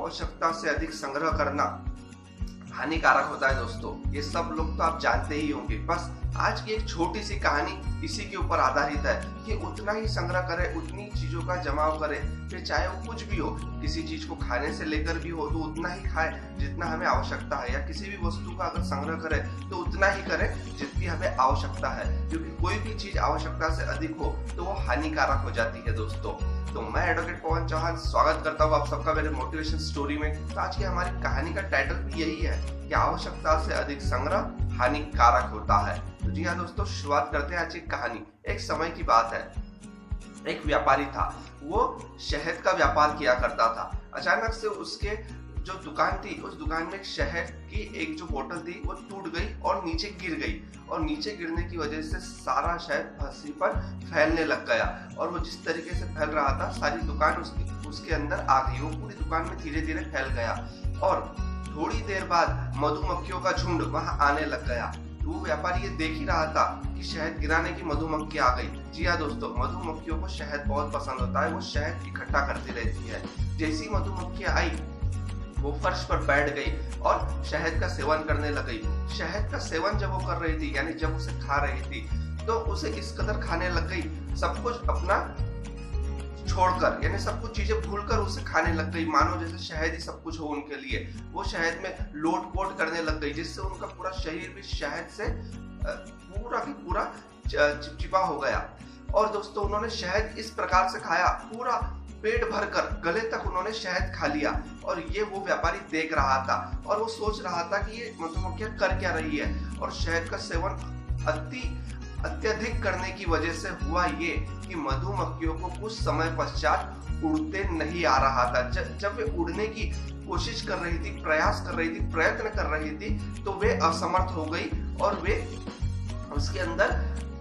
आवश्यकता से अधिक संग्रह करना हानिकारक होता है दोस्तों। ये सब लोग तो आप जानते ही होंगे। बस आज की एक छोटी सी कहानी इसी के ऊपर आधारित है कि उतना ही संग्रह करें, उतनी चीजों का जमाव करें, फिर चाहे वो कुछ भी हो। किसी चीज को खाने से लेकर भी हो तो उतना ही खाएं जितना हमें आवश्यकता है, या किसी भी वस्तु का अगर संग्रह करें तो उतना ही करें जितनी हमें आवश्यकता है, क्योंकि कोई भी चीज आवश्यकता से अधिक हो तो वो हानिकारक हो जाती है दोस्तों। तो मैं एडवोकेट पवन चौहान स्वागत करता हूँ आप सबका मेरे मोटिवेशन स्टोरी में। तो आज की हमारी कहानी का टाइटल भी यही है कि आवश्यकता से अधिक संग्रह हानिकारक होता है। तो जी हाँ दोस्तों, शुरुआत करते हैं आज की कहानी। एक समय की बात है, एक व्यापारी था, वो शहद का व्यापार किया करता था। अचानक से उसके जो दुकान थी, उस दुकान में शहद की एक जो बोतल थी वो टूट गई और नीचे गिर गई, और नीचे गिरने की वजह से सारा शहद फंसी पर फैलने लग गया। और वो जिस तरीके से फैल रहा था, सारी दुकान उसके अंदर आ गई। वो पूरी दुकान में धीरे धीरे फैल गया, और थोड़ी देर बाद मधुमक्खियों का झुंड वहां आने लग गया। तो वो व्यापारी ये देख ही रहा था कि शहद गिराने की मधुमक्खी आ गई। जी हाँ दोस्तों, मधुमक्खियों को शहद बहुत पसंद होता है, वो शहद इकट्ठा करती रहती है। जैसी मधुमक्खी आई, वो फर्श पर बैठ गई और शहद का सेवन करने लग गई। शहद का सेवन जब वो कर रही थी, यानी जब उसे खा रही थी, तो उसे इस कदर खाने लग गई, सब कुछ अपना छोड़कर, यानी सब कुछ चीजें भूलकर उसे खाने लग गई, मानो जैसे शहद ही सब कुछ हो उनके लिए। वो शहद में लोट-पोट करने लग गई, जिससे उनका पूरा शरीर भी शहद से पूरा की पूरा चिपचिपा हो गया। और दोस्तों, उन्होंने शहद इस प्रकार से खाया, पूरा पेट भरकर गले तक उन्होंने शहद खा लिया। और ये वो व्यापारी देख रहा था, और वो सोच रहा था कि ये मधुमक्खियां कर क्या रही है। और शहद का सेवन अत्यधिक करने की वजह से हुआ ये कि मधुमक्खियों को कुछ समय पश्चात उड़ते नहीं आ रहा था। जब वे उड़ने की कोशिश कर रही थी, प्रयास कर रही थी, प्रयत्न कर रही थी, तो वे असमर्थ हो गई और वे उसके अंदर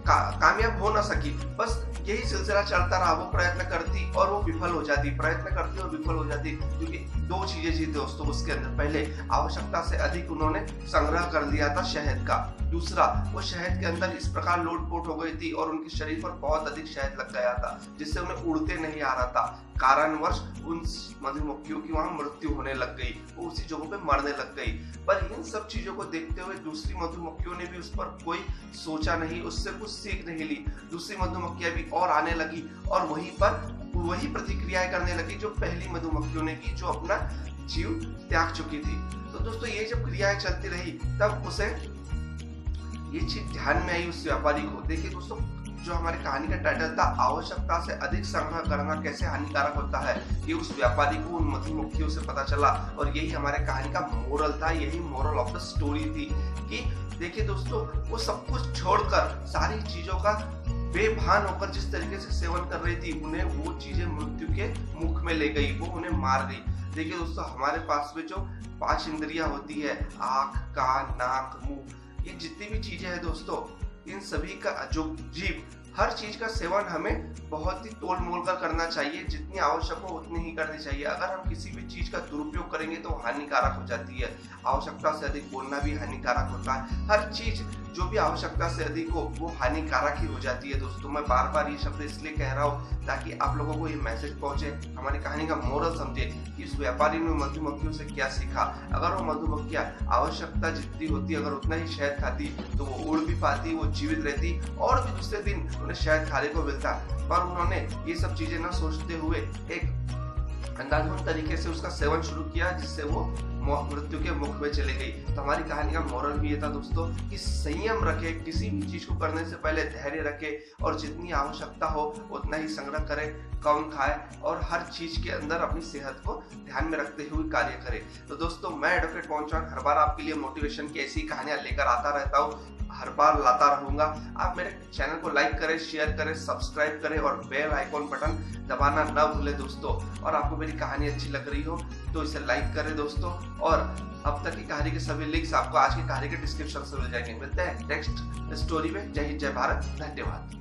कामयाब हो ना सकी। बस यही सिलसिला चलता रहा। वो प्रयत्न करती और वो विफल हो जाती, प्रयत्न करती और विफल हो जाती, क्योंकि दो चीजें थी दोस्तों उसके अंदर। पहले, आवश्यकता से अधिक उन्होंने संग्रह कर लिया था शहद का। दूसरा, वो शहद के अंदर इस प्रकार लोट-पोट हो गई थी और उनके शरीर पर बहुत अधिक शहद लग गया था, जिससे उन्हें उड़ते नहीं आ रहा था। कारणवश उन मधुमक्खियों की वहां मृत्यु होने लग गई, वो उसी जगह पे मरने लग गई। पर इन सब चीजों को देखते हुए दूसरी मधुमक्खियों ने भी उस पर कोई सोचा नहीं, उससे कुछ सीख नहीं ली। दूसरी मधुमक्खियां भी और आने लगी और वहीं पर वही प्रतिक्रियाएं करने लगी जो पहली मधुमक्खियों ने की, जो अपना जीव त्याग चुकी थी। तो दोस्तों, ये जब क्रियाएं चलती रही, तब उसे ये चीज ध्यान में आई उस व्यापारी को। देखिए दोस्तों, जो हमारी कहानी का टाइटल था, आवश्यकता से अधिक संग्रह करना कैसे हानिकारक होता है, ये उस व्यापारी को उन मधुमक्खियों से पता चला। और यही हमारे कहानी का मोरल था, यही मोरल ऑफ द स्टोरी थी कि देखिए दोस्तों, वो सब कुछ छोड़कर, सारी चीजों का बेभान होकर जिस तरीके से सेवन कर रही थी, उन्हें वो चीजें मृत्यु के मुख में ले गई, वो उन्हें मार गई। देखिए दोस्तों, हमारे पास में जो 5 इंद्रियां होती है, आँख, कान, नाक, मुंह, ये जितनी भी चीजें हैं दोस्तों, इन सभी का जो जीव, हर चीज का सेवन हमें बहुत ही तोल मोल कर करना चाहिए। जितनी आवश्यक हो उतनी ही करनी चाहिए। अगर हम किसी भी चीज का दुरुपयोग करेंगे तो हानिकारक हो जाती है। आवश्यकता से अधिक बोलना भी हानिकारक होता है। हर चीज जो भी आवश्यकता से अधिक हो वो हानिकारक ही हो जाती है दोस्तों। मैं बार बार ये शब्द इसलिए कह रहा हूँ ताकि आप लोगों को ये मैसेज पहुंचे, हमारी कहानी का मोरल समझे कि इस व्यापारी ने मधुमक्खियों से क्या सीखा। अगर वो मधुमक्खियां आवश्यकता जितनी होती, अगर उतना ही शहद खाती, तो वो उड़ भी पाती, वो जीवित रहती और भी दूसरे दिन उन्हें शहद खाने को मिलता। पर उन्होंने ये सब चीजें न सोचते हुए एक अंधाधुंध तरीके से उसका सेवन शुरू किया, जिससे वो मृत्यु के मुख में चले गई। तो हमारी कहानी का मोरल भी ये था दोस्तों कि संयम रखे, किसी भी चीज को करने से पहले धैर्य रखे, और जितनी आवश्यकता हो उतना ही संग्रह करे, कम खाए, और हर चीज के अंदर अपनी सेहत को ध्यान में रखते हुए कार्य करे। तो दोस्तों, मैं एडवोकेट पवन चौहान हर बार आपके लिए मोटिवेशन की ऐसी कहानियां लेकर आता रहता हूँ, हर बार लाता रहूंगा। आप मेरे चैनल को लाइक करें, शेयर करें, सब्सक्राइब करें और बेल आइकॉन बटन दबाना न भूलें दोस्तों। और आपको मेरी कहानी अच्छी लग रही हो तो इसे लाइक करें दोस्तों। और अब तक की कहानी के सभी लिंक्स आपको आज की कहानी के डिस्क्रिप्शन से मिल जाएंगे। मिलते हैं नेक्स्ट स्टोरी में। जय हिंद, जय भारत, धन्यवाद।